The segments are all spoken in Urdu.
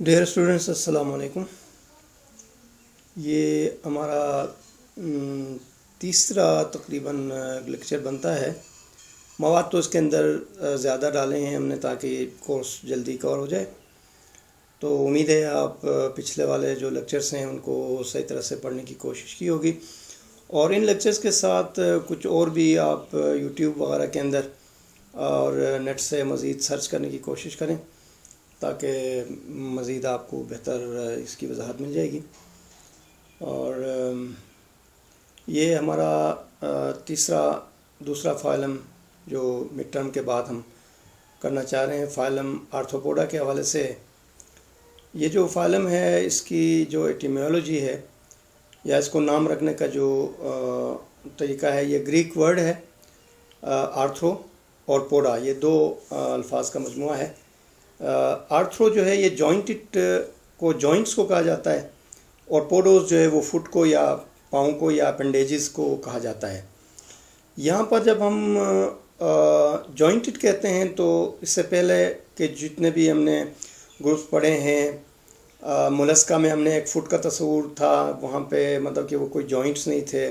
ڈیئر اسٹوڈنٹس، السلام علیکم۔ یہ ہمارا تیسرا تقریباً لیکچر بنتا ہے۔ مواد تو اس کے اندر زیادہ ڈالے ہیں ہم نے تاکہ کورس جلدی کور ہو جائے، تو امید ہے آپ پچھلے والے جو لیکچرز ہیں ان کو صحیح طرح سے پڑھنے کی کوشش کی ہوگی، اور ان لیکچرز کے ساتھ کچھ اور بھی آپ یوٹیوب وغیرہ کے اندر اور نیٹ سے مزید سرچ کرنے کی کوشش کریں تاکہ مزید آپ کو بہتر اس کی وضاحت مل جائے گی۔ اور یہ ہمارا دوسرا فائلم جو مڈ ٹرم کے بعد ہم کرنا چاہ رہے ہیں، فائلم آرتھوپوڈا کے حوالے سے۔ یہ جو فائلم ہے اس کی جو ایٹیمیولوجی ہے یا اس کو نام رکھنے کا جو طریقہ ہے، یہ گریک ورڈ ہے آرتھرو اور پوڈا، یہ دو الفاظ کا مجموعہ ہے۔ آرتھرو جو ہے یہ جوائنٹس کو کہا جاتا ہے، اور پوڈوز جو ہے وہ فٹ کو یا پاؤں کو یا اپنڈیجز کو کہا جاتا ہے۔ یہاں پر جب ہم جوائنٹڈ کہتے ہیں تو اس سے پہلے کہ جتنے بھی ہم نے گروپس پڑھے ہیں، مولسکا میں ہم نے ایک فٹ کا تصور تھا، وہاں پہ مطلب کہ وہ کوئی جوائنٹس نہیں تھے۔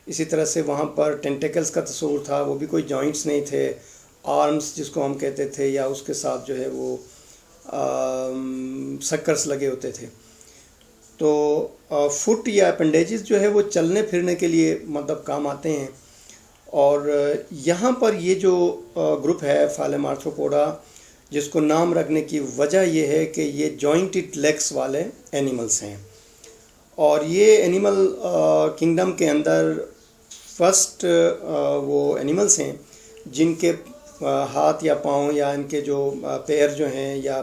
اسی طرح سے وہاں پر ٹینٹیکلز کا تصور تھا، وہ بھی کوئی جوائنٹس نہیں تھے۔ آرمز جس کو ہم کہتے تھے، یا اس کے ساتھ جو ہے وہ سکرز لگے ہوتے تھے۔ تو فٹ یا اپنڈیجز جو ہے وہ چلنے پھرنے کے لیے مطلب کام آتے ہیں، اور یہاں پر یہ جو گروپ ہے فائلم آرتھروپوڈا، جس کو نام رکھنے کی وجہ یہ ہے کہ یہ جوائنٹڈ لیگس والے اینیملز ہیں، اور یہ اینیمل کنگڈم کے اندر فرسٹ وہ اینیملز ہیں جن کے ہاتھ یا پاؤں یا ان کے جو پیر جو ہیں یا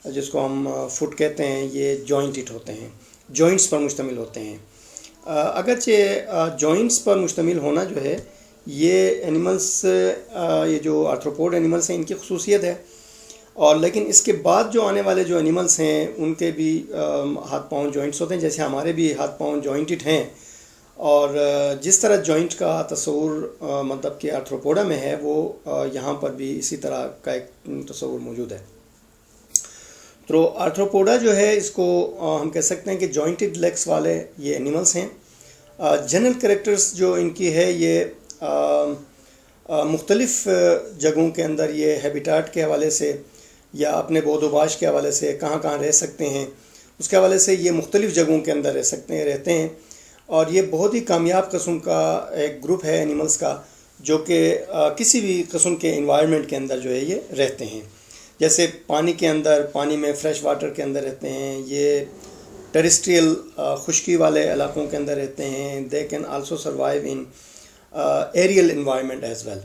جس کو ہم فٹ کہتے ہیں، یہ جوائنٹڈ ہوتے ہیں، جوائنٹس پر مشتمل ہوتے ہیں۔ اگرچہ جوائنٹس پر مشتمل ہونا جو ہے یہ اینیملز، یہ جو آرتھروپوڈ اینیملز ہیں ان کی خصوصیت ہے، اور لیکن اس کے بعد جو آنے والے جو اینیملز ہیں ان کے بھی ہاتھ پاؤں جوائنٹس ہوتے ہیں، جیسے ہمارے بھی ہاتھ پاؤں جوائنٹڈ ہیں، اور جس طرح جوائنٹ کا تصور مطلب کہ آرتھروپوڈا میں ہے، وہ یہاں پر بھی اسی طرح کا ایک تصور موجود ہے۔ تو آرتھروپوڈا جو ہے اس کو ہم کہہ سکتے ہیں کہ جوائنٹڈ لیگس والے یہ اینیملز ہیں۔ جنرل کریکٹرز جو ان کی ہے، یہ مختلف جگہوں کے اندر یہ ہیبیٹاٹ کے حوالے سے یا اپنے بود و باش کے حوالے سے کہاں کہاں رہ سکتے ہیں، اس کے حوالے سے یہ مختلف جگہوں کے اندر رہتے ہیں، اور یہ بہت ہی کامیاب قسم کا ایک گروپ ہے اینیملز کا، جو کہ کسی بھی قسم کے انوائرمنٹ کے اندر جو ہے یہ رہتے ہیں۔ جیسے پانی کے اندر، پانی میں فریش واٹر کے اندر رہتے ہیں، یہ ٹیریسٹریل خشکی والے علاقوں کے اندر رہتے ہیں۔ They can also survive in aerial environment as well.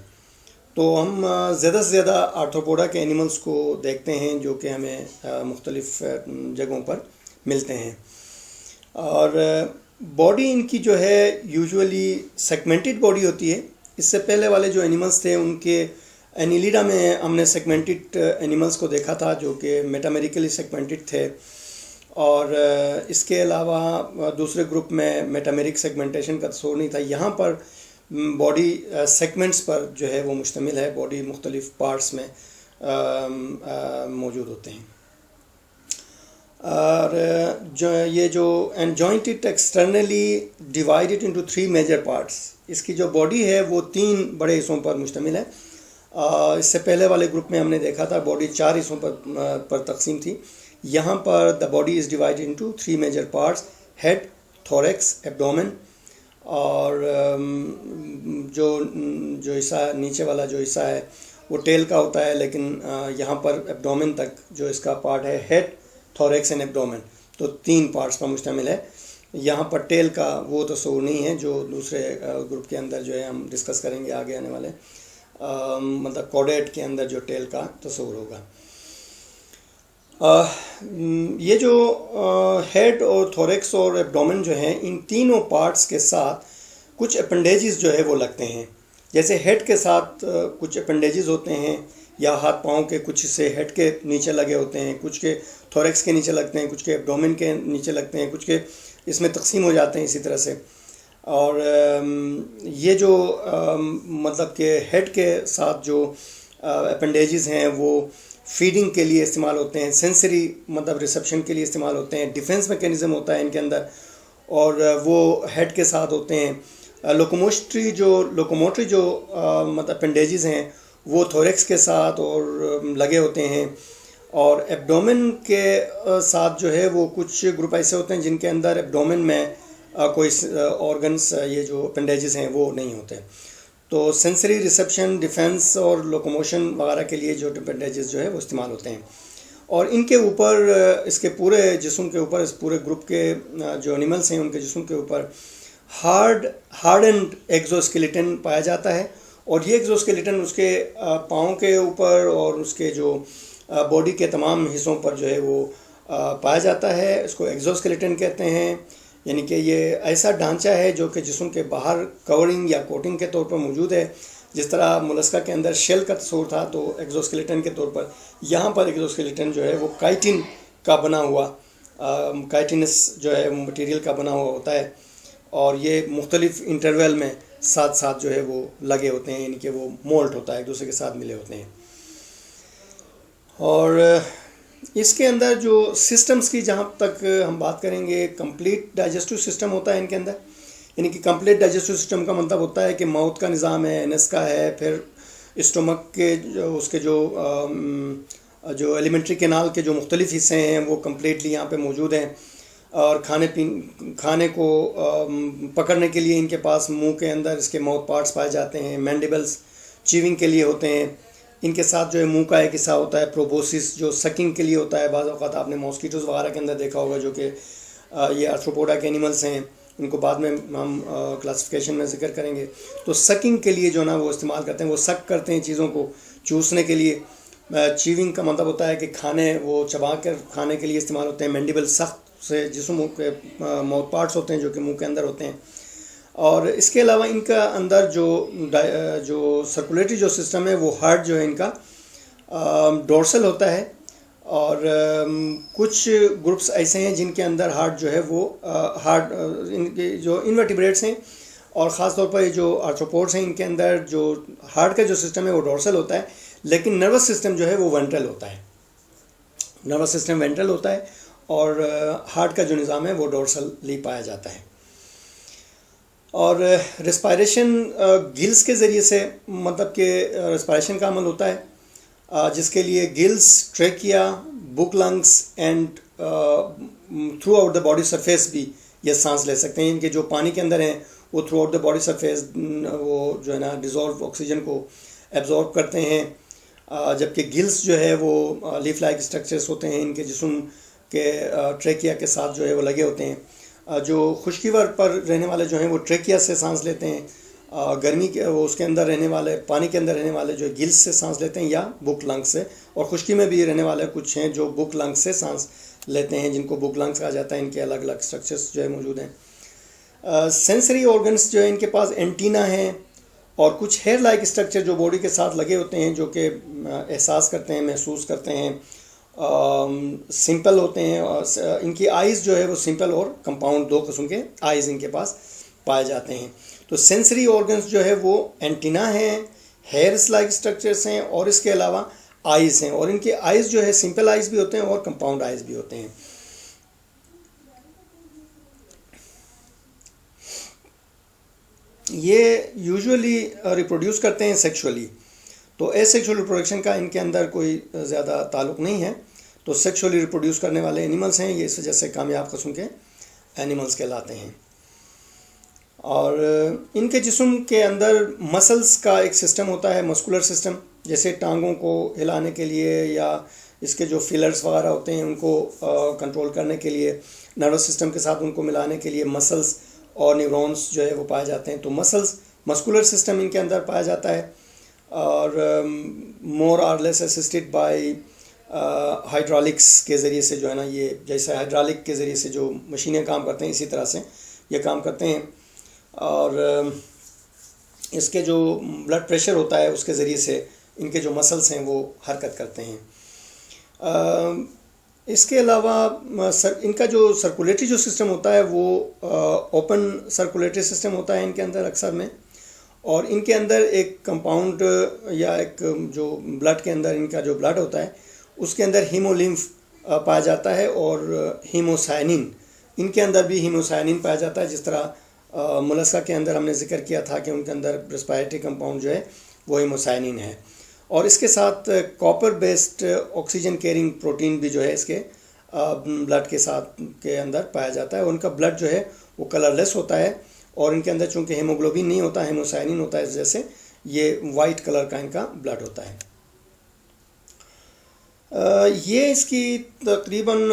تو ہم زیادہ سے زیادہ آرتھروپوڈا کے اینیملز کو دیکھتے ہیں جو کہ ہمیں مختلف جگہوں پر ملتے ہیں، اور باڈی ان کی جو ہے یوزولی سیگمنٹڈ باڈی ہوتی ہے۔ اس سے پہلے والے جو اینیملز تھے ان کے اینیلیڈا میں ہم نے سیگمنٹڈ اینیملز کو دیکھا تھا جو کہ میٹامیریکلی سیگمنٹڈ تھے، اور اس کے علاوہ دوسرے گروپ میں میٹامیرک سیگمنٹیشن کا تصور نہیں تھا۔ یہاں پر باڈی سیگمنٹس پر جو ہے وہ مشتمل ہے، باڈی مختلف پارٹس میں موجود ہوتے ہیں، اور یہ جو jointed externally divided into 3 major parts, اس کی جو باڈی ہے وہ 3 بڑے حصوں پر مشتمل ہے۔ اس سے پہلے والے گروپ میں ہم نے دیکھا تھا باڈی 4 حصوں پر تقسیم تھی۔ یہاں پر the body is divided into 3 major parts: head, thorax, abdomen, اور جو حصہ نیچے والا جو حصہ ہے وہ ٹیل کا ہوتا ہے، لیکن یہاں پر ایبڈومن تک جو اس کا پارٹ ہے، ہیڈ، تھوریکس اینڈ ایبڈومن، تو 3 پارٹس پر مشتمل ہے۔ یہاں پر ٹیل کا وہ تصور نہیں ہے جو دوسرے گروپ کے اندر جو ہے ہم ڈسکس کریں گے آگے آنے والے مطلب کوڈیٹ کے اندر جو ٹیل کا تصور ہوگا۔ یہ جو ہیڈ اور تھوریکس اور ایبڈومن جو ہیں، ان تینوں پارٹس کے ساتھ کچھ اپنڈیجز جو ہے وہ لگتے ہیں۔ جیسے ہیڈ کے ساتھ کچھ اپنڈیجز ہوتے ہیں، یا ہاتھ پاؤں کے کچھ حصے ہیڈ کے نیچے لگے ہوتے ہیں، کچھ کے تھوریکس کے نیچے لگتے ہیں، کچھ کے ایبڈومن کے نیچے لگتے ہیں، کچھ کے اس میں تقسیم ہو جاتے ہیں اسی طرح سے۔ اور یہ جو مطلب کہ ہیڈ کے ساتھ جو اپنڈیجز ہیں وہ فیڈنگ کے لیے استعمال ہوتے ہیں، سینسری مطلب ریسیپشن کے لیے استعمال ہوتے ہیں، ڈیفنس میکینزم ہوتا ہے ان کے اندر، اور وہ ہیڈ کے ساتھ ہوتے ہیں۔ لوکوموٹری جو مطلب اپنڈیجز ہیں وہ تھوریکس کے ساتھ اور لگے ہوتے ہیں، اور ایبڈومن کے ساتھ جو ہے وہ کچھ گروپ ایسے ہوتے ہیں جن کے اندر ایبڈومن میں کوئی آرگنس، یہ جو اپنڈیجز ہیں وہ نہیں ہوتے۔ تو سینسری ریسیپشن، ڈیفنس اور لوکوموشن وغیرہ کے لیے جو اپنڈیجز جو ہے وہ استعمال ہوتے ہیں، اور ان کے اوپر، اس کے پورے جسم کے اوپر، اس پورے گروپ کے جو انیملس ہیں ان کے جسم کے اوپر ہارڈ اینڈ ایگزوسکیلیٹن پایا جاتا ہے، اور یہ ایگزوسکیلیٹن اس کے پاؤں کے اوپر اور اس کے جو باڈی کے تمام حصوں پر جو ہے وہ پایا جاتا ہے۔ اس کو ایگزوسکیلیٹن کہتے ہیں، یعنی کہ یہ ایسا ڈھانچہ ہے جو کہ جسم کے باہر کورنگ یا کوٹنگ کے طور پر موجود ہے۔ جس طرح مولسکا کے اندر شیل کا تصور تھا، تو ایگزوسکیلیٹن کے طور پر یہاں پر ایگزوسکیلیٹن جو ہے وہ کائٹن کا بنا ہوا، کائٹنس جو ہے مٹیریل کا بنا ہوا ہوتا ہے، اور یہ مختلف انٹرول میں ساتھ ساتھ جو ہے وہ لگے ہوتے ہیں، یعنی کہ وہ مولٹ ہوتا ہے، ایک دوسرے کے ساتھ ملے ہوتے ہیں۔ اور اس کے اندر جو سسٹمز کی جہاں تک ہم بات کریں گے، کمپلیٹ ڈائجسٹو سسٹم ہوتا ہے ان کے اندر، یعنی کہ کمپلیٹ ڈائجسٹو سسٹم کا مطلب ہوتا ہے کہ ماؤتھ کا نظام ہے، انس کا ہے، پھر اسٹومک کے اس کے جو ایلیمنٹری کینال کے جو مختلف حصے ہیں وہ کمپلیٹلی یہاں پہ موجود ہیں، اور کھانے کو پکڑنے کے لیے ان کے پاس منہ کے اندر اس کے ماؤتھ پارٹس پائے جاتے ہیں، مینڈیبلز چیونگ کے لیے ہوتے ہیں، ان کے ساتھ جو ہے منہ کا ایک حصہ ہوتا ہے پروبوسس جو سکنگ کے لیے ہوتا ہے۔ بعض اوقات آپ نے ماسکیٹوز وغیرہ کے اندر دیکھا ہوگا جو کہ یہ آرتھروپوڈا کے اینیملس ہیں، ان کو بعد میں ہم کلاسیفیکیشن میں ذکر کریں گے۔ تو سکنگ کے لیے جو نا وہ استعمال کرتے ہیں، وہ سک کرتے ہیں چیزوں کو چوسنے کے لیے۔ چیونگ کا مطلب ہوتا ہے کہ کھانے وہ چبا کر کھانے کے لیے استعمال ہوتے ہیں۔ مینڈیبل سخت سے جسم کے ماؤتھ پارٹس ہوتے ہیں جو کہ منہ کے اندر ہوتے ہیں، اور اس کے علاوہ ان کا اندر جو سرکولیٹری جو سسٹم ہے وہ ہارٹ جو ہے ان کا ڈورسل ہوتا ہے، اور کچھ گروپس ایسے ہیں جن کے اندر ہارٹ جو ہے وہ ہارٹ، ان کے جو انورٹیبریٹس ہیں اور خاص طور پر یہ جو آرتھروپوڈس ہیں ان کے اندر جو ہارٹ کا جو سسٹم ہے وہ ڈورسل ہوتا ہے، لیکن نروس سسٹم جو ہے وہ وینٹرل ہوتا ہے، نروس سسٹم وینٹرل ہوتا ہے، اور ہارٹ کا جو نظام ہے وہ ڈورسلی پایا جاتا ہے۔ اور ریسپائریشن گلز کے ذریعے سے مطلب کہ ریسپائریشن کا عمل ہوتا ہے، جس کے لیے gills, trachea, book lungs and throughout the body surface بھی یہ سانس لے سکتے ہیں۔ ان کے جو پانی کے اندر ہیں وہ through out the body surface وہ جو ہے نا ڈیزولو آکسیجن کو ایبزارب کرتے ہیں، جبکہ گلز جو ہے وہ لیف لائک اسٹرکچرس ہوتے ہیں، ان کے جسم کے ٹریکیا کے ساتھ جو ہے وہ لگے ہوتے ہیں۔ جو خشکی پر رہنے والے جو ہیں وہ ٹریکیا سے سانس لیتے ہیں، گرمی کے وہ اس کے اندر رہنے والے پانی کے اندر رہنے والے جو گلز سے سانس لیتے ہیں یا بک لنگ سے، اور خشکی میں بھی رہنے والے کچھ ہیں جو بک لنگ سے سانس لیتے ہیں، جن کو بک لنگس کہا جاتا ہے۔ ان کے الگ الگ اسٹرکچرس جو ہے موجود ہیں۔ سینسری آرگنس جو ہے ان کے پاس اینٹینا ہیں اور کچھ ہیئر لائک اسٹرکچر جو باڈی کے ساتھ لگے ہوتے ہیں، جو کہ احساس کرتے ہیں، محسوس کرتے ہیں، سمپل ہوتے ہیں، اور ان کی آئیز جو ہے وہ سمپل اور کمپاؤنڈ، دو قسم کے آئیز ان کے پاس پائے جاتے ہیں۔ تو سینسری آرگنس جو ہے وہ اینٹینا ہیں، ہیئرس لائک اسٹرکچرس ہیں، اور اس کے علاوہ آئیز ہیں، اور ان کے آئیز جو ہے سمپل آئیز بھی ہوتے ہیں اور کمپاؤنڈ آئیز بھی ہوتے ہیں۔ یہ یوزولی ریپروڈیوس کرتے ہیں سیکشولی، تو اے سیکشول ریپروڈکشن کا ان کے اندر کوئی زیادہ تعلق نہیں ہے، تو سیکشولی ریپروڈیوس کرنے والے اینیملس ہیں، یہ اس وجہ سے کامیاب قسم کے اینیملس کہلاتے ہیں۔ اور ان کے جسم کے اندر مسلز کا ایک سسٹم ہوتا ہے، مسکولر سسٹم، جیسے ٹانگوں کو ہلانے کے لیے یا اس کے جو فیلرز وغیرہ ہوتے ہیں ان کو کنٹرول کرنے کے لیے، نروس سسٹم کے ساتھ ان کو ملانے کے لیے مسلز اور نیورونز جو ہے وہ پائے جاتے ہیں۔ تو مسلز، مسکولر سسٹم ان کے اندر پایا جاتا ہے، اور مور آر لیس اسسٹڈ بائی ہائیڈرالکس کے ذریعے سے جو ہے نا، یہ جیسے ہائیڈرالک کے ذریعے سے جو مشینیں کام کرتے ہیں اسی طرح سے یہ کام کرتے ہیں، اور اس کے جو بلڈ پریشر ہوتا ہے اس کے ذریعے سے ان کے جو مسلس ہیں وہ حرکت کرتے ہیں۔ اس کے علاوہ ان کا جو سرکولیٹری جو سسٹم ہوتا ہے وہ اوپن سرکولیٹری سسٹم ہوتا ہے ان کے اندر اکثر میں، اور ان کے اندر ایک کمپاؤنڈ یا ایک جو بلڈ کے اندر ان کا جو بلڈ ہوتا ہے اس کے اندر ہیمولمف پایا جاتا ہے اور ہیموسائنین، ان کے اندر بھی ہیموسائنین پایا جاتا ہے. جس طرح مولسکا کے اندر ہم نے ذکر کیا تھا کہ ان کے اندر ریسپائریٹری کمپاؤنڈ جو ہے وہ ہیموسائنین ہے. اور اس کے ساتھ copper based oxygen carrying protein بھی جو ہے اس کے بلڈ کے ساتھ کے اندر پایا جاتا ہے. اور ان کا بلڈ جو ہے وہ کلر لیس ہوتا ہے، اور ان کے اندر چونکہ ہیموگلوبن نہیں ہوتا، ہیموسائنین ہوتا ہے، اس وجہ سے یہ وائٹ کلر کا ان کا بلڈ ہوتا ہے. یہ اس کی تقریباً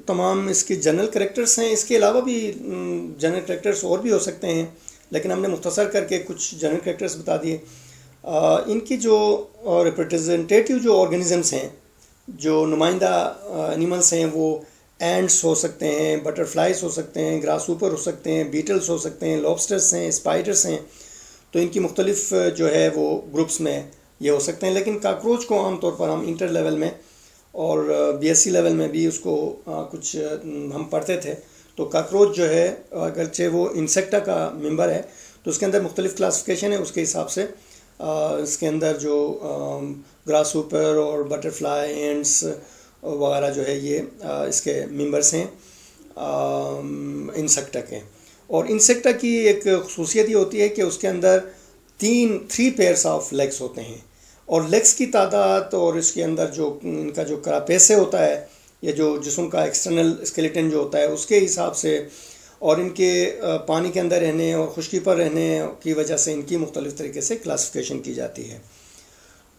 تمام اس کی جنرل کریکٹرز ہیں. اس کے علاوہ بھی جنرل کریکٹرز اور بھی ہو سکتے ہیں، لیکن ہم نے مختصر کر کے کچھ جنرل کریکٹرز بتا دیے. ان کی جو ریپرزنٹیٹیو جو آرگنزمس ہیں، جو نمائندہ اینیملس ہیں، وہ اینٹس ہو سکتے ہیں، بٹر فلائز ہو سکتے ہیں، گراس ہوپر ہو سکتے ہیں، بیٹلز ہو سکتے ہیں، لابسٹرس ہیں، اسپائڈرس ہیں. تو ان کی مختلف جو ہے وہ گروپس میں یہ ہو سکتے ہیں. لیکن کاکروچ کو عام طور پر ہم انٹر لیول میں اور بی ایس سی لیول میں بھی اس کو کچھ ہم پڑھتے تھے. تو کاکروچ جو ہے اگرچہ وہ انسیکٹا کا ممبر ہے، تو اس کے اندر مختلف کلاسیفیکیشن ہے. اس کے حساب سے اس کے اندر جو گراس ہوپر اور بٹر فلائی، اینٹس وغیرہ جو ہے یہ اس کے ممبرس ہیں انسیکٹا کے. اور انسیکٹا کی ایک خصوصیت یہ ہوتی ہے کہ اس کے اندر 3 پیئرس آف لیگس ہوتے ہیں، اور لیگس کی تعداد اور اس کے اندر جو ان کا جو کراپیسے ہوتا ہے، یہ جو جسم کا ایکسٹرنل اسکیلیٹن جو ہوتا ہے، اس کے حساب سے، اور ان کے پانی کے اندر رہنے اور خشکی پر رہنے کی وجہ سے ان کی مختلف طریقے سے کلاسیفیکیشن کی جاتی ہے.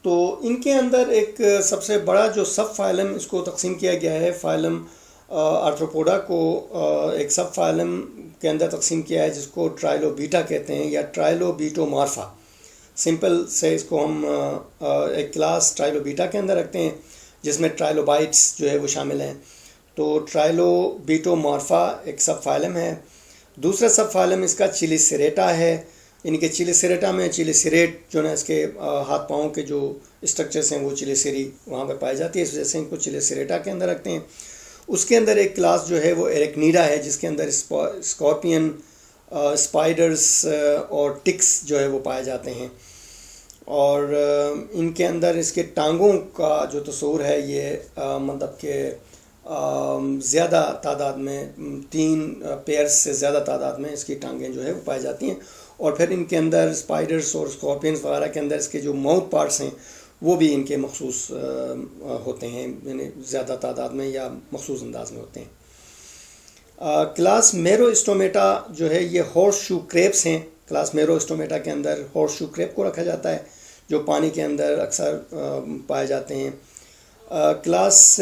تو ان کے اندر ایک سب سے بڑا جو سب فائلم اس کو تقسیم کیا گیا ہے، فائلم آرتھروپوڈا کو ایک سب فائلم کے اندر تقسیم کیا ہے، جس کو ٹرائلو بیٹا کہتے ہیں یا ٹرائلو بیٹو مارفا. سمپل سے اس کو ہم ایک کلاس ٹرائلو بیٹا کے اندر رکھتے ہیں، جس میں ٹرائلو بائٹس جو ہے وہ شامل ہیں. تو ٹرائلو بیٹو مارفا ایک سب فائلم ہے. دوسرا سب فائلم اس کا چیلیسیریٹا ہے. ان کے چیلیسیریٹا میں چیلیسیریٹ جو ہے اس کے ہاتھ پاؤں کے جو اسٹرکچرس ہیں وہ چیلیسیری وہاں پہ پائی جاتی ہے، اس وجہ سے ان کو چیلیسیریٹا کے اندر رکھتے ہیں. اس کے اندر ایک کلاس جو ہے وہ ایریکنیڈا ہے، جس کے اندر اسکارپین، اسپائڈرس اور ٹکس جو ہے وہ پائے جاتے ہیں. اور ان کے اندر اس کے ٹانگوں کا جو تصور ہے یہ مطلب کہ زیادہ تعداد میں 3 پیئرس سے زیادہ تعداد میں اس کی ٹانگیں جو ہے وہ پائی جاتی ہیں. اور پھر ان کے اندر اسپائڈرس اور اسکارپینس وغیرہ کے اندر اس کے جو ماؤتھ پارٹس ہیں وہ بھی ان کے مخصوص ہوتے ہیں، یعنی زیادہ تعداد میں یا مخصوص انداز میں ہوتے ہیں. کلاس میرو اسٹومیٹا جو ہے یہ ہارس شو کریپس ہیں. کلاس میرو اسٹومیٹا کے اندر ہارس شو کریپ کو رکھا جاتا ہے، جو پانی کے اندر اکثر پائے جاتے ہیں. کلاس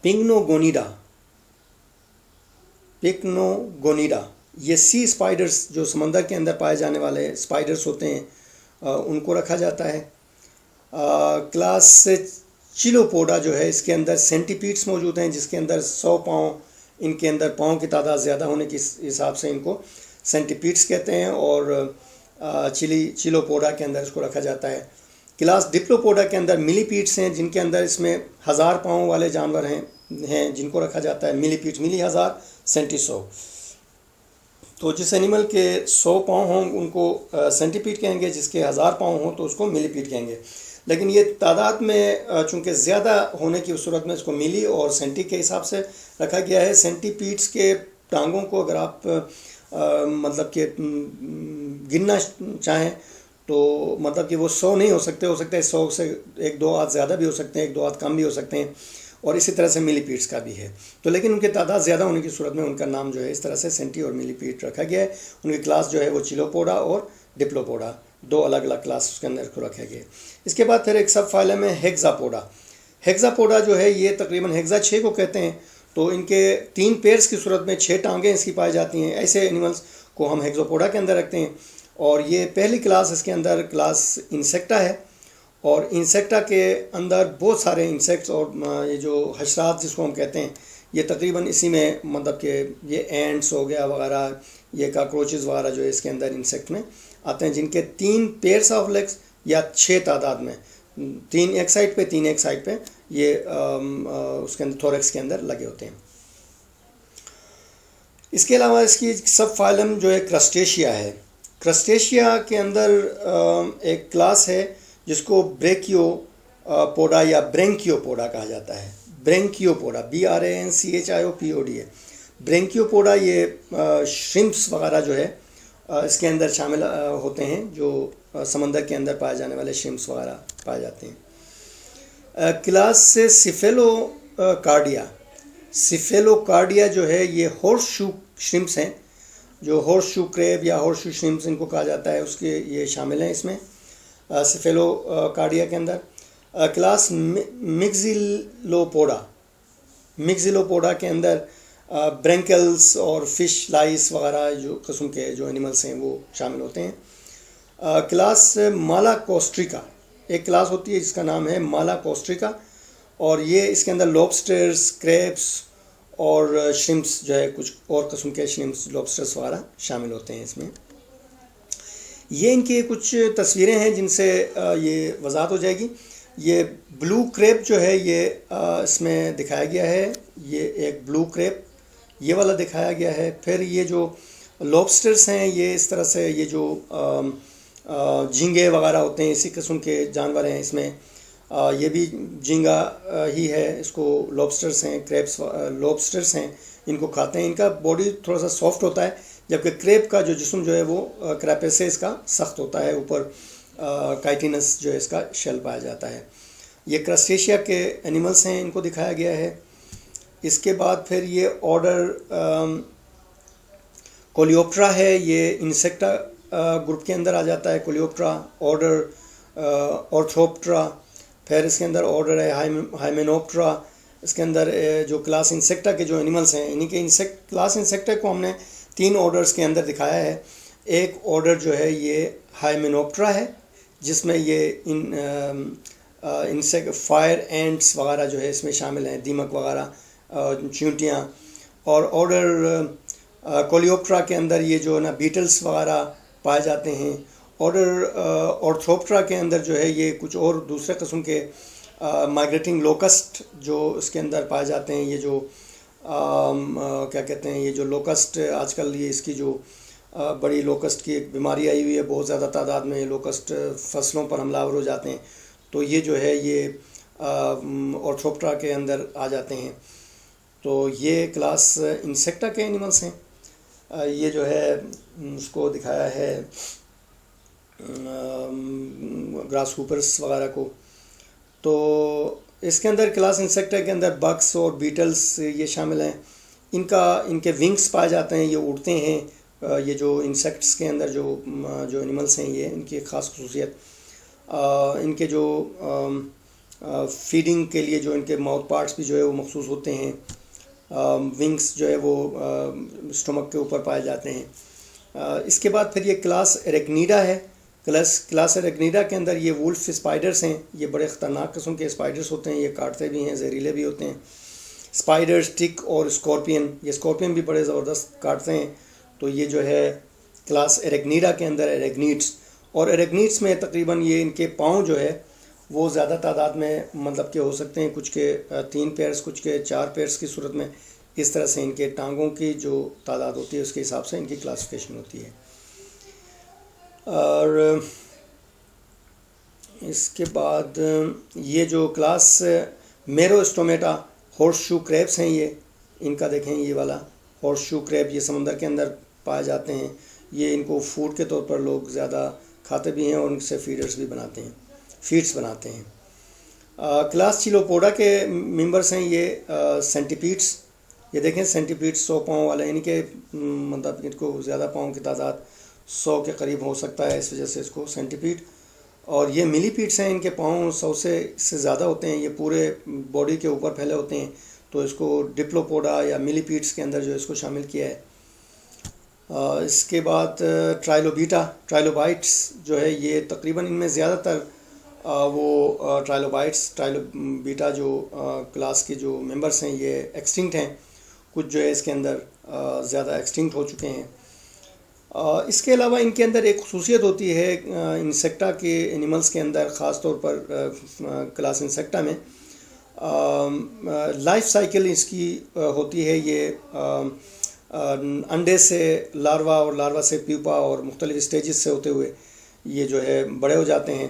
پکنوگونیڈا یہ سی اسپائڈرس جو سمندر کے اندر پائے جانے والے اسپائڈرس ہوتے ہیں ان کو رکھا جاتا ہے. کلاس چیلوپوڈا جو ہے اس کے اندر سینٹیپیڈس موجود ہیں، جس کے اندر 100 پاؤں، ان کے اندر پاؤں کی تعداد زیادہ ہونے کے حساب سے ان کو سینٹیپیڈس کہتے ہیں. اور چیلوپوڈا کے اندر اس کو رکھا جاتا ہے. کلاس ڈپلوپوڈا کے اندر ملی پیڈس ہیں، جن کے اندر اس میں 1000 پاؤں والے جانور ہیں جن کو رکھا جاتا ہے. ملی پیڈس، ملی 1000، سینٹی 100. تو جس اینیمل کے 100 پاؤں ہوں ان کو سینٹیپیڈ کہیں گے، جس کے 1000 پاؤں ہوں تو اس کو ملی پیڈ کہیں گے. لیکن یہ تعداد میں چونکہ زیادہ ہونے کی صورت میں اس کو ملی اور سینٹی کے حساب سے رکھا گیا ہے. سینٹی پیڈس کے ٹانگوں کو اگر آپ مطلب کہ گننا چاہیں تو مطلب کہ وہ 100 نہیں ہو سکتے ہیں 100 سے 1-2 ہاتھ زیادہ بھی ہو سکتے ہیں، 1-2 ہاتھ کم بھی ہو سکتے ہیں. اور اسی طرح سے ملی پیڈس کا بھی ہے. تو لیکن ان کی تعداد زیادہ ہونے کی صورت میں ان کا نام جو ہے اس طرح سے سینٹی اور ملی پیڈ رکھا گیا ہے. ان کی کلاس جو ہے وہ چیلوپوڈا اور ڈپلوپوڈا، 2 الگ الگ کلاس اس کے اندر کو رکھا گیا ہے. اس کے بعد پھر ایک سب فائلم ہے ہیگزاپوڈا. ہیگزاپوڈا جو ہے یہ تقریباً ہیگزا 6 کو کہتے ہیں. تو ان کے 3 پیئرس کی صورت میں 6 ٹانگیں اس کی پائی جاتی ہیں. ایسے اینیملس کو ہم ہیگزاپوڈا کے اندر رکھتے ہیں. اور یہ پہلی کلاس اس کے اندر کلاس انسیکٹا ہے. اور انسیکٹا کے اندر بہت سارے انسیکٹس اور یہ جو حشرات جس کو ہم کہتے ہیں یہ تقریباً اسی میں مطلب کہ یہ اینٹس ہو گیا وغیرہ، یہ کاکروچز وغیرہ جو ہے اس کے اندر انسیکٹ میں آتے ہیں، جن کے 3 پیئرس آف لیگس یا 6 تعداد میں، 3 ایک سائڈ پہ 3 ایک سائڈ پہ، یہ اس کے اندر تھوریکس کے اندر لگے ہوتے ہیں. اس کے علاوہ اس کی سب فائلم جو ہے کرسٹیشیا ہے. کرسٹیشیا کے اندر ایک کلاس ہے جس کو بریکیو پوڈا یا برینکیوپوڈا کہا جاتا ہے. برینکیوپوڈا BRANCHIOPOD ہے. برینکیوپوڈا یہ شرمپس وغیرہ جو ہے اس کے اندر شامل ہوتے ہیں، جو سمندر کے اندر پائے جانے والے شرمپس وغیرہ پائے جاتے ہیں. کلاس سے سیفیلوکارڈیا جو ہے یہ ہارس شو شرمپس ہیں، جو ہارس شو کریب یا ہارس شو شرمپس ان کو کہا جاتا ہے، اس کے یہ شامل ہیں اس میں سیفیلوکارڈیا کے اندر. کلاس مگزیلوپوڈا کے اندر برینکلز اور فش لائس وغیرہ جو قسم کے جو اینیملس ہیں وہ شامل ہوتے ہیں. کلاس مالاکوسٹریکا، ایک کلاس ہوتی ہے جس کا نام ہے مالاکوسٹریکا، اور یہ اس کے اندر لوبسٹرز، کریبس اور شرمپس جو ہے کچھ اور قسم کے شرمپس، لوبسٹرز وغیرہ شامل ہوتے ہیں اس میں. یہ ان کی کچھ تصویریں ہیں جن سے یہ وضاحت ہو جائے گی. یہ بلو کریب جو ہے یہ اس میں دکھایا گیا ہے، یہ ایک بلو کریب یہ والا دکھایا گیا ہے. پھر یہ جو لوبسٹرز ہیں یہ اس طرح سے، یہ جو جھینگے وغیرہ ہوتے ہیں اسی قسم کے جانور ہیں اس میں. یہ بھی جھینگا ہی ہے، اس کو لوبسٹرز ہیں، کریبس لوبسٹرز ہیں، ان کو کھاتے ہیں. ان کا باڈی تھوڑا سا سافٹ ہوتا ہے، جبکہ کریب کا جو جسم جو ہے وہ کریپیسس کا سخت ہوتا ہے، اوپر کائٹینس جو ہے اس کا شیل پایا جاتا ہے. یہ کرسٹیشیا کے اینیملس ہیں، ان کو دکھایا گیا ہے. اس کے بعد پھر یہ آرڈر کولیوپٹرا ہے، یہ انسیکٹا گروپ کے اندر آ جاتا ہے. کولیوپٹرا، آرڈر آرتھروپٹرا، پھر اس کے اندر آرڈر ہے ہائمینوپٹرا. اس کے اندر جو کلاس انسیکٹا کے جو اینیملس ہیں، انہی کے کلاس انسیکٹا کو ہم نے 3 آرڈرز کے اندر دکھایا ہے. ایک آرڈر جو ہے یہ ہائمینوپٹرا ہے، جس میں یہ فائر اینٹس وغیرہ جو ہے اس میں شامل ہیں، دیمک وغیرہ، چیونٹیاں. اور آرڈر کولیوپٹرا کے اندر یہ جو نا بیٹلس وغیرہ پائے جاتے ہیں. آرڈر آرتھروپٹرا کے اندر جو ہے یہ کچھ اور دوسرے قسم کے مائگریٹنگ لوکسٹ جو اس کے اندر پائے جاتے ہیں. یہ جو کیا کہتے ہیں، یہ جو لوکسٹ آج کل یہ اس کی جو بڑی لوکسٹ کی ایک بیماری آئی ہوئی ہے، بہت زیادہ تعداد میں لوکسٹ فصلوں پر حملہ آور ہو جاتے ہیں، تو یہ جو ہے یہ آرتھروپٹرا کے اندر آ جاتے ہیں. تو یہ کلاس انسیکٹا کے اینیملس ہیں. یہ جو ہے اس کو دکھایا ہے گراس ہوپرس وغیرہ کو. تو اس کے اندر کلاس انسیکٹا کے اندر بگس اور بیٹلس یہ شامل ہیں. ان کے ونگس پائے جاتے ہیں، یہ اڑتے ہیں. یہ جو انسیکٹس کے اندر جو اینیملس ہیں، یہ ان کی ایک خاص خصوصیت، ان کے جو فیڈنگ کے لیے جو ان کے ماؤتھ پارٹس بھی جو ہے وہ مخصوص ہوتے ہیں. ونگس جو ہے وہ اسٹمک کے اوپر پائے جاتے ہیں. اس کے بعد پھر یہ کلاس ایریکنیڈا ہے. کلاس ایریکنیڈا کے اندر یہ وولف اسپائڈرس ہیں. یہ بڑے خطرناک قسم کے اسپائڈرس ہوتے ہیں، یہ کاٹتے بھی ہیں، زہریلے بھی ہوتے ہیں. اسپائڈرس، ٹک اور اسکارپین، یہ اسکارپین بھی بڑے زبردست کاٹتے ہیں. تو یہ جو ہے کلاس ایریکنیڈا کے اندر ایریکنیڈس. اور ایریکنیڈس میں تقریباً یہ ان کے پاؤں جو ہے وہ زیادہ تعداد میں مطلب کہ ہو سکتے ہیں، کچھ کے 3 پیئرس، کچھ کے 4 پیئرس کی صورت میں. اس طرح سے ان کے ٹانگوں کی جو تعداد ہوتی ہے اس کے حساب سے ان کی کلاسیفیکیشن ہوتی ہے. اور اس کے بعد یہ جو کلاس میروسٹومیٹا ہارس شو کریبس ہیں، یہ ان کا دیکھیں، یہ والا ہارس شو کریب یہ سمندر کے اندر پائے جاتے ہیں. یہ ان کو فوڈ کے طور پر لوگ زیادہ کھاتے بھی ہیں اور ان سے فیڈس بناتے ہیں. کلاس چیلوپوڈا کے ممبرس ہیں یہ سینٹیپیڈس. یہ دیکھیں سینٹیپیڈ 100 پاؤں والے، یعنی کہ مطلب ان کو زیادہ پاؤں کی تعداد 100 کے قریب ہو سکتا ہے، اس وجہ سے اس کو سینٹیپیڈ. اور یہ ملی پیڈس ہیں، ان کے پاؤں 100 سے زیادہ ہوتے ہیں، یہ پورے باڈی کے اوپر پھیلے ہوتے ہیں، تو اس کو ڈپلوپوڈا یا ملی پیڈس کے اندر جو اس کو شامل کیا ہے. اس کے بعد ٹرائلوبائٹس جو ہے یہ تقریباً ان میں زیادہ تر وہ ٹرائلوبیٹا جو کلاس کے جو ممبرس ہیں یہ ایکسٹنکٹ ہیں. کچھ جو ہے اس کے اندر زیادہ ایکسٹنکٹ ہو چکے ہیں. اس کے علاوہ ان کے اندر ایک خصوصیت ہوتی ہے انسیکٹا کے اینیملس کے اندر، خاص طور پر کلاس انسیکٹا میں لائف سائیکل اس کی ہوتی ہے. یہ انڈے سے لاروا اور لاروا سے پیوپا اور مختلف اسٹیجز سے ہوتے ہوئے یہ جو ہے بڑے ہو جاتے ہیں.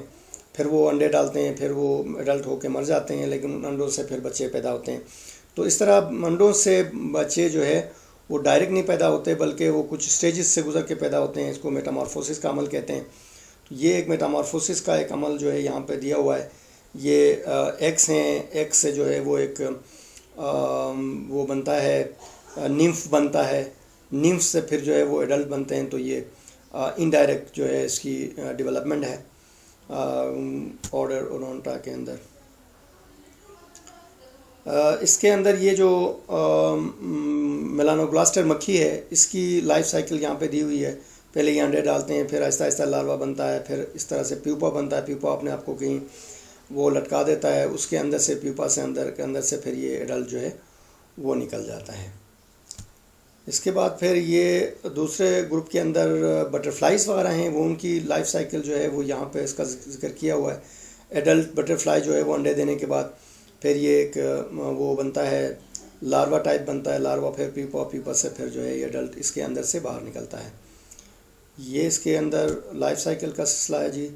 پھر وہ انڈے ڈالتے ہیں، پھر وہ ایڈلٹ ہو کے مر جاتے ہیں، لیکن ان انڈوں سے پھر بچے پیدا ہوتے ہیں۔ تو اس طرح انڈوں سے بچے جو ہے وہ ڈائریکٹ نہیں پیدا ہوتے، بلکہ وہ کچھ سٹیجز سے گزر کے پیدا ہوتے ہیں، اس کو میٹامارفوسس کا عمل کہتے ہیں۔ یہ ایک میٹامارفوسس کا ایک عمل جو ہے یہاں پہ دیا ہوا ہے۔ یہ ایگس ہیں، ایگ سے جو ہے وہ ایک وہ بنتا ہے، نیمف بنتا ہے، نیمف سے پھر جو ہے وہ ایڈلٹ بنتے ہیں۔ تو یہ انڈائریکٹ جو ہے اس کی ڈیولپمنٹ ہے آرڈر اورونٹا کے اندر۔ اس کے اندر یہ جو میلانوبلاسٹر مکھی ہے، اس کی لائف سائیکل یہاں پہ دی ہوئی ہے۔ پہلے یہ انڈے ڈالتے ہیں، پھر آہستہ آہستہ لاروا بنتا ہے، پھر اس طرح سے پیوپا بنتا ہے، پیوپا اپنے آپ کو کہیں وہ لٹکا دیتا ہے، اس کے اندر سے پیوپا سے اندر سے پھر یہ ایڈلٹ جو ہے وہ نکل جاتا ہے۔ اس کے بعد پھر یہ دوسرے گروپ کے اندر بٹرفلائیز وغیرہ ہیں، وہ ان کی لائف سائیکل جو ہے وہ یہاں پہ اس کا ذکر کیا ہوا ہے۔ ایڈلٹ بٹرفلائی جو ہے وہ انڈے دینے کے بعد پھر یہ ایک وہ بنتا ہے، لاروا ٹائپ بنتا ہے، لاروا پھر پیوپا، پیوپا سے پھر جو ہے یہ ایڈلٹ اس کے اندر سے باہر نکلتا ہے۔ یہ اس کے اندر لائف سائیکل کا سلسلہ ہے جی۔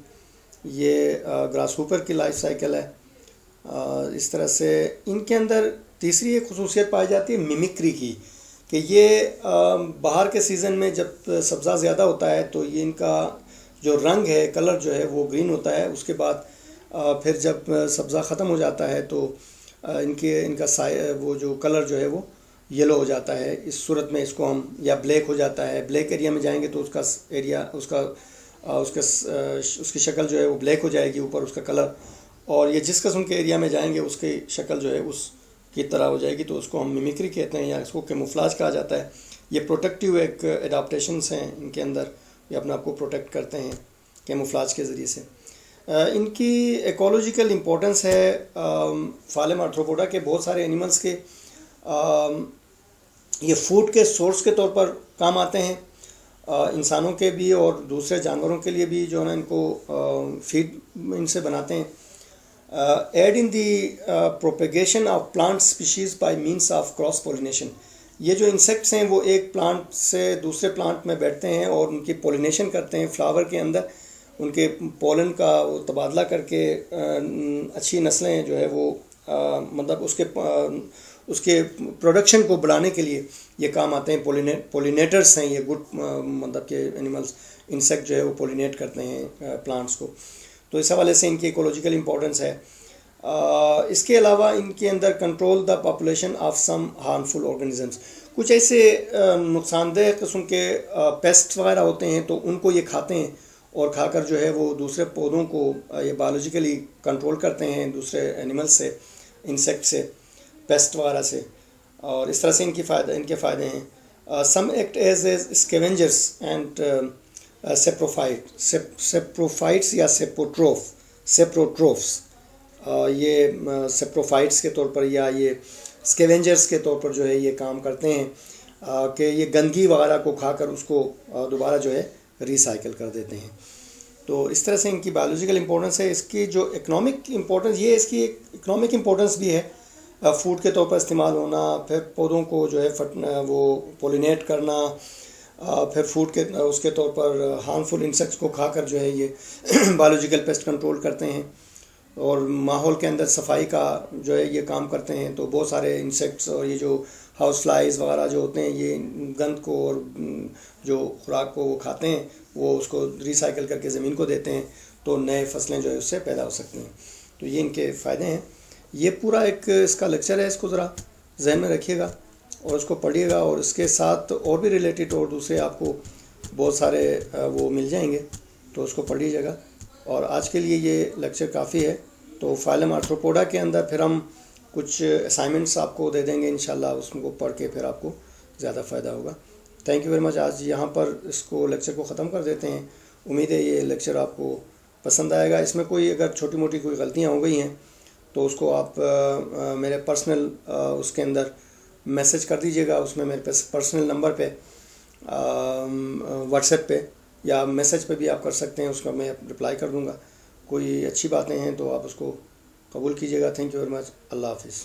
یہ گراس ہوپر کی لائف سائیکل ہے۔ اس طرح سے ان کے اندر تیسری ایک خصوصیت پائی جاتی ہے میمکری کی، کہ یہ باہر کے سیزن میں جب سبزہ زیادہ ہوتا ہے تو یہ ان کا جو رنگ ہے، کلر جو ہے وہ گرین ہوتا ہے۔ اس کے بعد پھر جب سبزہ ختم ہو جاتا ہے تو ان کا وہ جو کلر جو ہے وہ یلو ہو جاتا ہے۔ اس صورت میں اس کو ہم یا بلیک ہو جاتا ہے، بلیک ایریا میں جائیں گے تو اس کا ایریا اس کی شکل جو ہے وہ بلیک ہو جائے گی اوپر اس کا کلر، اور یہ جس قسم کے ایریا میں جائیں گے اس کی شکل جو ہے اس کی طرح ہو جائے گی، تو اس کو ہم میمکری کہتے ہیں یا اس کو کیموفلاج کہا جاتا ہے۔ یہ پروٹیکٹیو ایک اڈاپٹیشنس ہیں ان کے اندر، یہ اپنے آپ کو پروٹیکٹ کرتے ہیں کیموفلاج کے ذریعے سے۔ ان کی ایکولوجیکل امپورٹنس ہے فالم آرتھروپوڈا کے بہت سارے اینیملز کے، یہ فوڈ کے سورس کے طور پر کام آتے ہیں، انسانوں کے بھی اور دوسرے جانوروں کے لیے بھی جو ہے نا ان کو فیڈ ان سے بناتے ہیں۔ Aid in the propagation of plant species by means of cross pollination. یہ جو انسیکٹس ہیں وہ ایک پلانٹ سے دوسرے پلانٹ میں بیٹھتے ہیں اور ان کی پولینیشن کرتے ہیں، فلاور کے اندر ان کے پولن کا وہ تبادلہ کر کے اچھی نسلیں جو ہے وہ مطلب اس کے پروڈکشن کو بڑھانے کے لیے یہ کام آتے ہیں۔ پولینیٹرز ہیں یہ، گڈ مطلب کہ اینیملز، انسیکٹ جو ہے وہ پولینیٹ کرتے ہیں پلانٹس کو، تو اس حوالے سے ان کی ایکولوجیکل امپورٹنس ہے۔ اس کے علاوہ ان کے اندر control the population of some harmful organisms, کچھ ایسے نقصان دہ قسم کے پیسٹ وغیرہ ہوتے ہیں تو ان کو یہ کھاتے ہیں، اور کھا کر جو ہے وہ دوسرے پودوں کو یہ بایولوجیکلی کنٹرول کرتے ہیں دوسرے اینیمل سے، انسیکٹ سے، پیسٹ وغیرہ سے، اور اس طرح سے ان کے فائدے ہیں۔ سم ایکٹ ایز اسکیونجرس اینڈ سیپروفائٹس یا سیپروٹروفس، یہ سیپروفائٹس کے طور پر یا یہ اسکیونجرس کے طور پر جو ہے یہ کام کرتے ہیں کہ یہ گندگی وغیرہ کو کھا کر اس کو دوبارہ جو ہے ریسائیکل کر دیتے ہیں۔ تو اس طرح سے ان کی بایولوجیکل امپورٹنس ہے۔ اس کی جو اکنامک امپورٹنس، یہ اس کی ایک اکنامک امپورٹنس بھی ہے، فوڈ کے طور پر استعمال ہونا، پھر پودوں کو جو ہے وہ پولینیٹ کرنا، پھر فوڈ کے اس کے طور پر ہارمفل انسیکٹس کو کھا کر جو ہے یہ بایولوجیکل پیسٹ کنٹرول کرتے ہیں، اور ماحول کے اندر صفائی کا جو ہے یہ کام کرتے ہیں۔ تو بہت سارے انسیکٹس اور یہ جو ہاؤس فلائز وغیرہ جو ہوتے ہیں یہ گند کو اور جو خوراک کو وہ کھاتے ہیں، وہ اس کو ریسائیکل کر کے زمین کو دیتے ہیں، تو نئے فصلیں جو ہے اس سے پیدا ہو سکتی ہیں۔ تو یہ ان کے فائدے ہیں۔ یہ پورا ایک اس کا لیکچر ہے، اس کو ذرا ذہن میں رکھیے گا اور اس کو پڑھیے گا، اور اس کے ساتھ اور بھی ریلیٹڈ اور دوسرے آپ کو بہت سارے وہ مل جائیں گے، تو اس کو پڑھ لیجیے گا۔ اور آج کے لیے یہ لیکچر کافی ہے۔ تو فائلم آرتھروپوڈا کے اندر پھر ہم کچھ اسائنمنٹس آپ کو دے دیں گے انشاءاللہ، اس کو پڑھ کے پھر آپ کو زیادہ فائدہ ہوگا۔ تھینک یو ویری مچ۔ آج یہاں پر اس کو لیکچر کو ختم کر دیتے ہیں۔ امید ہے یہ لیکچر آپ کو پسند آئے گا۔ اس میں کوئی اگر چھوٹی موٹی کوئی غلطیاں ہو گئی ہیں تو اس کو آپ میرے پرسنل اس کے اندر میسج کر دیجیے گا، اس میں میرے پرسنل نمبر پہ، واٹس ایپ پہ یا میسج پہ بھی آپ کر سکتے ہیں، اس کا میں رپلائی کر دوں گا۔ کوئی اچھی باتیں ہیں تو آپ اس کو قبول کیجیے گا۔ Thank you very much. اللہ حافظ۔